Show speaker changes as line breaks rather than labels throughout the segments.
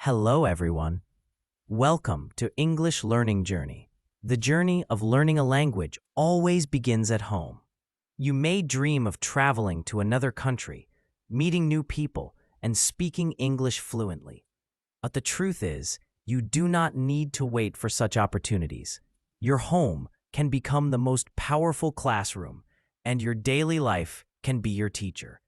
Hello, everyone. Welcome to English Learning Journey. The journey of learning a language always begins at home. You may dream of traveling to another country, meeting new people, and speaking English fluently. But the truth is, you do not need to wait for such opportunities. Your home can become the most powerful classroom, and your daily life can be your teacher.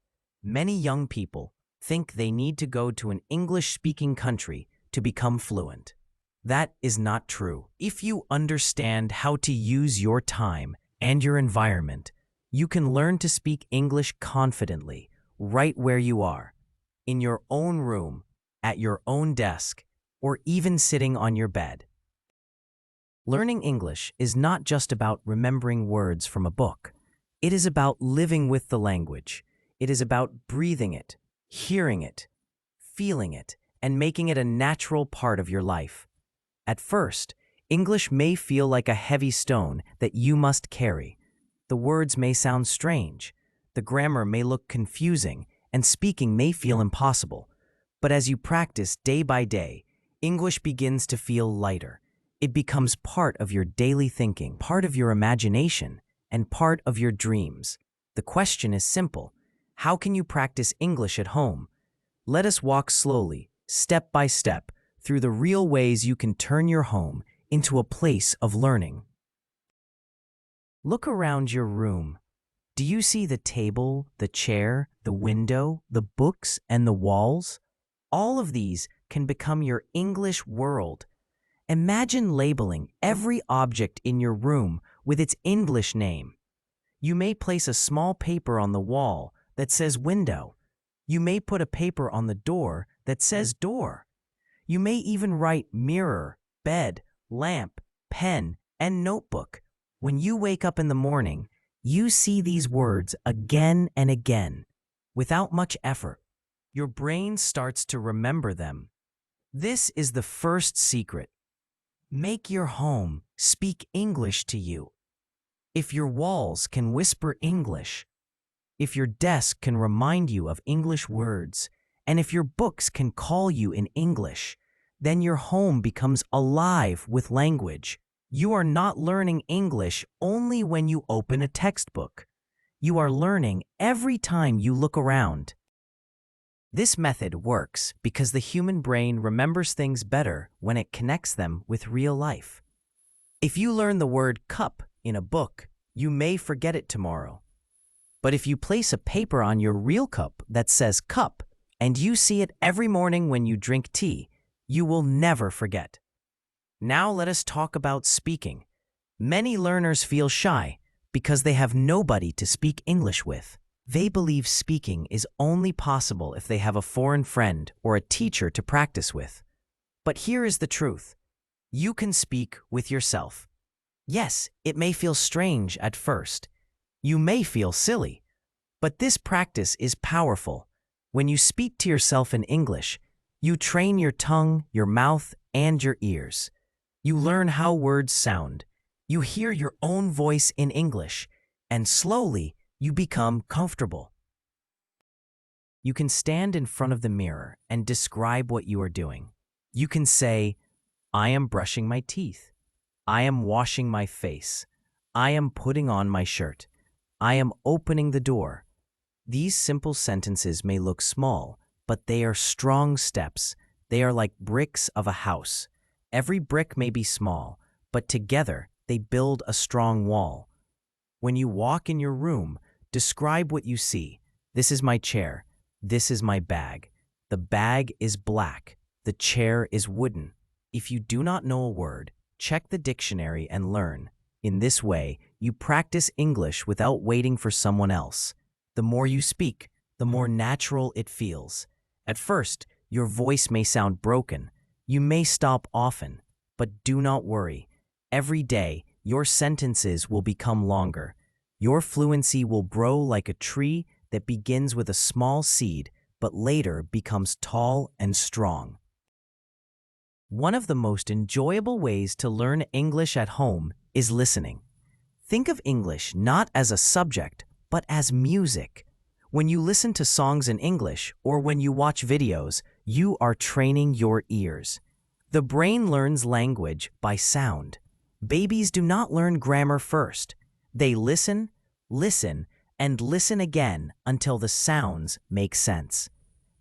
Many young people think they need to go to an English-speaking country to become fluent. That is not true. If you understand how to use your time and your environment, you can learn to speak English confidently, right where you are, in your own room, at your own desk, or even sitting on your bed. Learning English is not just about remembering words from a book. It is about living with the language. It is about breathing it, hearing it, feeling it, and making it a natural part of your life. At first, English may feel like a heavy stone that you must carry. The words may sound strange, the grammar may look confusing, and speaking may feel impossible. But as you practice day by day, English begins to feel lighter. It becomes part of your daily thinking, part of your imagination, and part of your dreams. The question is simple. How can you practice English at home? Let us walk slowly, step by step, through the real ways you can turn your home into a place of learning. Look around your room. Do you see the table, the chair, the window, the books, and the walls? All of these can become your English world. Imagine labeling every object in your room with its English name. You may place a small paper on the wall that says window. You may put a paper on the door that says door. You may even write mirror, bed, lamp, pen, and notebook. When you wake up in the morning, you see these words again and again. Without much effort, your brain starts to remember them. This is the first secret. Make your home speak English to you. If your walls can whisper English, if your desk can remind you of English words, and if your books can call you in English, then your home becomes alive with language. You are not learning English only when you open a textbook. You are learning every time you look around. This method works because the human brain remembers things better when it connects them with real life. If you learn the word cup in a book, you may forget it tomorrow. But if you place a paper on your real cup that says cup, and you see it every morning when you drink tea, you will never forget. Now let us talk about speaking. Many learners feel shy because they have nobody to speak English with. They believe speaking is only possible if they have a foreign friend or a teacher to practice with. But here is the truth. You can speak with yourself. Yes, it may feel strange at first. You may feel silly, but this practice is powerful. When you speak to yourself in English, you train your tongue, your mouth, and your ears. You learn how words sound. You hear your own voice in English, and slowly you become comfortable. You can stand in front of the mirror and describe what you are doing. You can say, I am brushing my teeth. I am washing my face. I am putting on my shirt. I am opening the door. These simple sentences may look small, but they are strong steps. They are like bricks of a house. Every brick may be small, but together they build a strong wall. When you walk in your room, describe what you see. This is my chair. This is my bag. The bag is black. The chair is wooden. If you do not know a word, check the dictionary and learn. In this way, you practice English without waiting for someone else. The more you speak, the more natural it feels. At first, your voice may sound broken. You may stop often, but do not worry. Every day, your sentences will become longer. Your fluency will grow like a tree that begins with a small seed, but later becomes tall and strong. One of the most enjoyable ways to learn English at home is listening. Think of English not as a subject, but as music. When you listen to songs in English or when you watch videos, you are training your ears. The brain learns language by sound. Babies do not learn grammar first. They listen, listen, and listen again until the sounds make sense.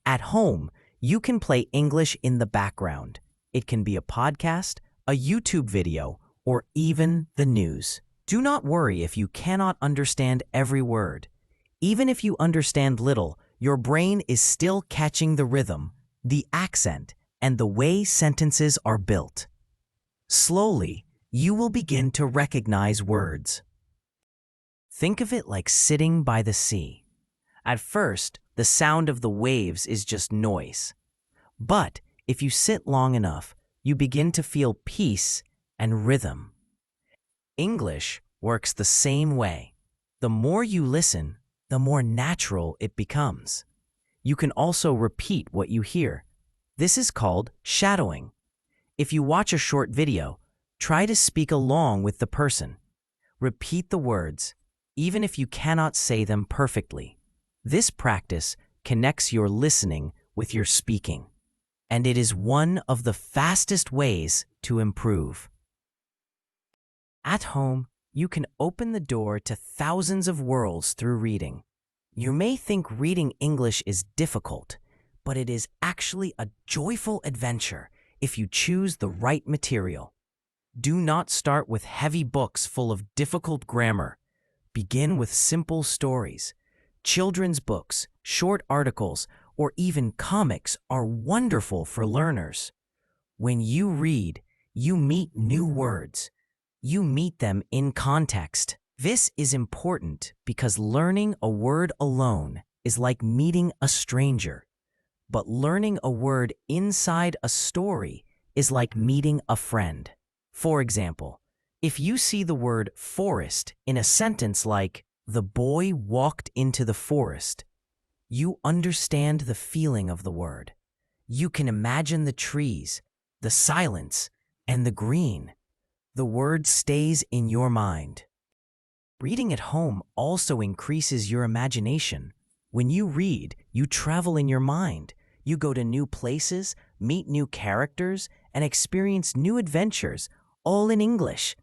At home, you can play English in the background. It can be a podcast, a YouTube video, or even the news. Do not worry if you cannot understand every word. Even if you understand little, your brain is still catching the rhythm, the accent, and the way sentences are built. Slowly, you will begin to recognize words. Think of it like sitting by the sea. At first, the sound of the waves is just noise. But if you sit long enough, you begin to feel peace and rhythm. English works the same way. The more you listen, the more natural it becomes. You can also repeat what you hear. This is called shadowing. If you watch a short video, try to speak along with the person. Repeat the words, even if you cannot say them perfectly. This practice connects your listening with your speaking, and it is one of the fastest ways to improve. At home, you can open the door to thousands of worlds through reading. You may think reading English is difficult, but it is actually a joyful adventure if you choose the right material. Do not start with heavy books full of difficult grammar. Begin with simple stories. Children's books, short articles, or even comics are wonderful for learners. When you read, you meet new words. You meet them in context. This is important because learning a word alone is like meeting a stranger. But learning a word inside a story is like meeting a friend. For example, if you see the word forest in a sentence like, "The boy walked into the forest," you understand the feeling of the word. You can imagine the trees, the silence, and the green. The word stays in your mind. Reading at home also increases your imagination. When you read, you travel in your mind. You go to new places, meet new characters, and experience new adventures, all in English.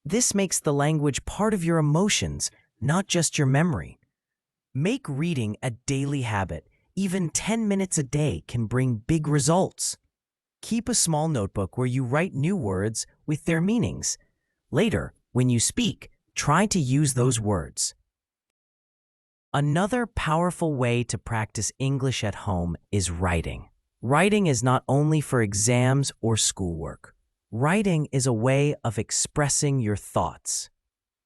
This makes the language part of your emotions, not just your memory. Make reading a daily habit. Even 10 minutes a day can bring big results. Keep a small notebook where you write new words with their meanings. Later, when you speak, try to use those words. Another powerful way to practice English at home is writing. Writing is not only for exams or schoolwork. Writing is a way of expressing your thoughts.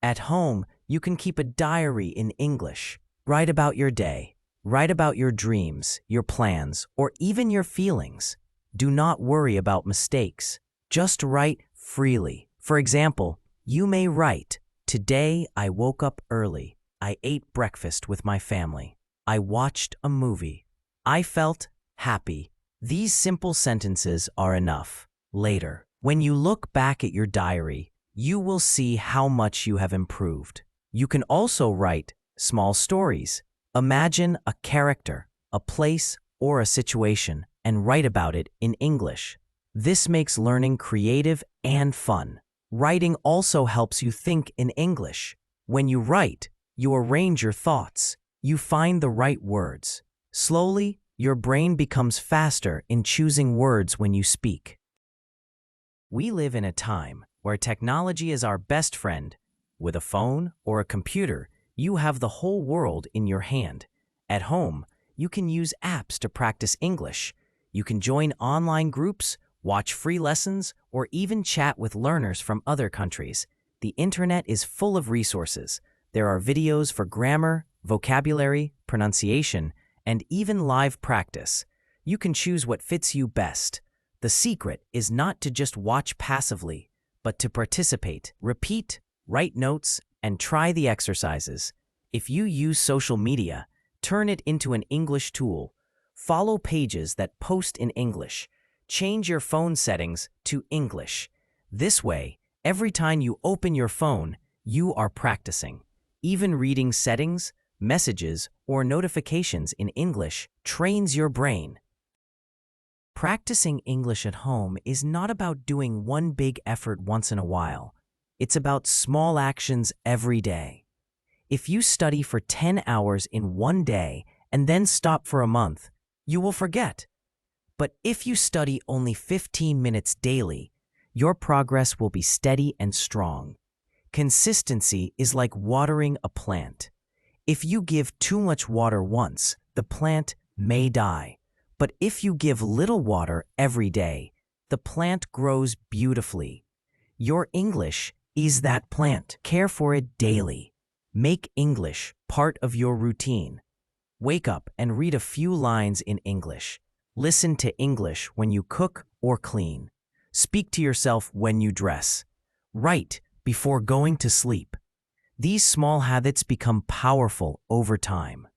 At home, you can keep a diary in English. Write about your day. Write about your dreams, your plans, or even your feelings. Do not worry about mistakes. Just write freely. For example, you may write, "Today I woke up early. I ate breakfast with my family. I watched a movie. I felt happy." These simple sentences are enough. Later, when you look back at your diary, you will see how much you have improved. You can also write small stories. Imagine a character, a place, or a situation, and write about it in English. This makes learning creative and fun. Writing also helps you think in English. When you write, you arrange your thoughts. You find the right words. Slowly, your brain becomes faster in choosing words when you speak. We live in a time where technology is our best friend. With a phone or a computer, you have the whole world in your hand. At home, you can use apps to practice English. You can join online groups, watch free lessons, or even chat with learners from other countries. The internet is full of resources. There are videos for grammar, vocabulary, pronunciation, and even live practice. You can choose what fits you best. The secret is not to just watch passively, but to participate, repeat, write notes, and try the exercises. If you use social media, turn it into an English tool. Follow pages that post in English. Change your phone settings to English. This way, every time you open your phone, you are practicing. Even reading settings, messages, or notifications in English trains your brain. Practicing English at home is not about doing one big effort once in a while. It's about small actions every day. If you study for 10 hours in one day and then stop for a month, you will forget. But if you study only 15 minutes daily, your progress will be steady and strong. Consistency is like watering a plant. If you give too much water once, the plant may die. But if you give little water every day, the plant grows beautifully. Your English is that plant. Care for it daily. Make English part of your routine. Wake up and read a few lines in English. Listen to English when you cook or clean. Speak to yourself when you dress. Write before going to sleep. These small habits become powerful over time.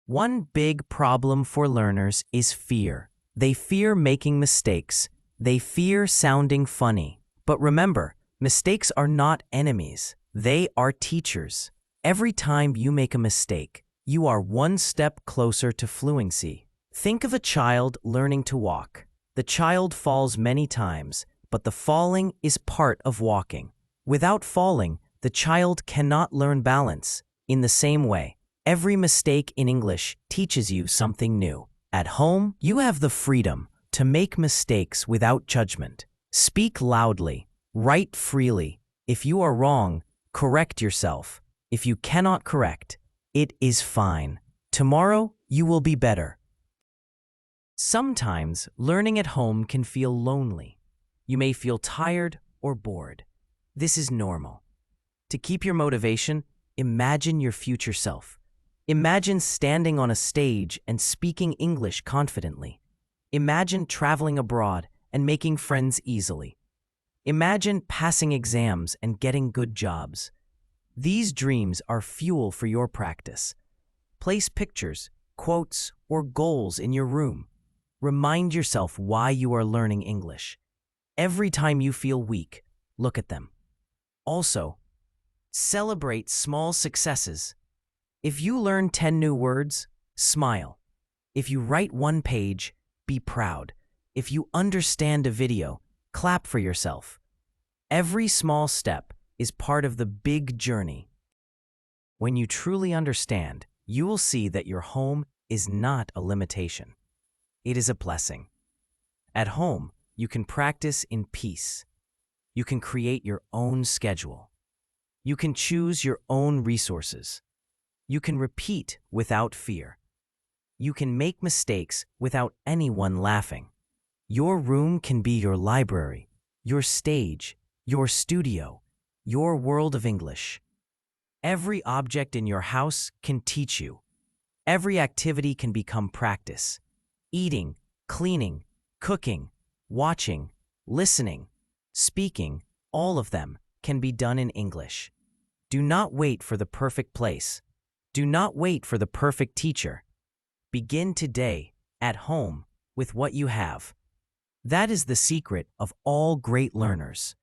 One big problem for learners is fear. They fear making mistakes. They fear sounding funny. But remember, mistakes are not enemies. They are teachers. Every time you make a mistake, you are one step closer to fluency. Think of a child learning to walk. The child falls many times, but the falling is part of walking. Without falling, the child cannot learn balance. In the same way, every mistake in English teaches you something new. At home, you have the freedom to make mistakes without judgment. Speak loudly. Write freely. If you are wrong, correct yourself. If you cannot correct, it is fine. Tomorrow, you will be better. Sometimes, learning at home can feel lonely. You may feel tired or bored. This is normal. To keep your motivation, imagine your future self. Imagine standing on a stage and speaking English confidently. Imagine traveling abroad and making friends easily. Imagine passing exams and getting good jobs. These dreams are fuel for your practice. Place pictures, quotes, or goals in your room. Remind yourself why you are learning English. Every time you feel weak, look at them. Also, celebrate small successes. If you learn 10 new words, smile. If you write one page, be proud. If you understand a video, clap for yourself. Every small step is part of the big journey. When you truly understand, you will see that your home is not a limitation. It is a blessing. At home, you can practice in peace. You can create your own schedule. You can choose your own resources. You can repeat without fear. You can make mistakes without anyone laughing. Your room can be your library, your stage, your studio, your world of English. Every object in your house can teach you. Every activity can become practice. Eating, cleaning, cooking, watching, listening, speaking, all of them can be done in English. Do not wait for the perfect place. Do not wait for the perfect teacher. Begin today, at home, with what you have. That is the secret of all great learners.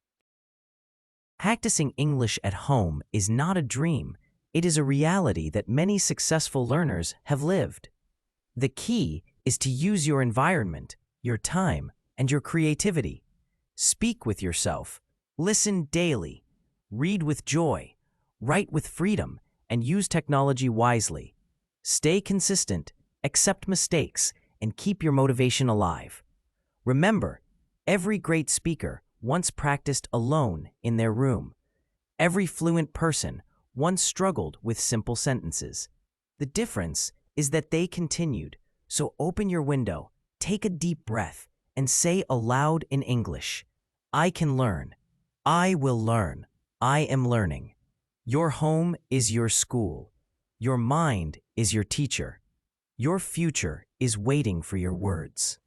Practicing English at home is not a dream. It is a reality that many successful learners have lived. The key is to use your environment, your time, and your creativity. Speak with yourself. Listen daily. Read with joy. Write with freedom. And use technology wisely. Stay consistent, accept mistakes, and keep your motivation alive. Remember, every great speaker once practiced alone in their room. Every fluent person once struggled with simple sentences. The difference is that they continued. So open your window, take a deep breath, and say aloud in English, I can learn. I will learn. I am learning. Your home is your school. Your mind is your teacher. Your future is waiting for your words.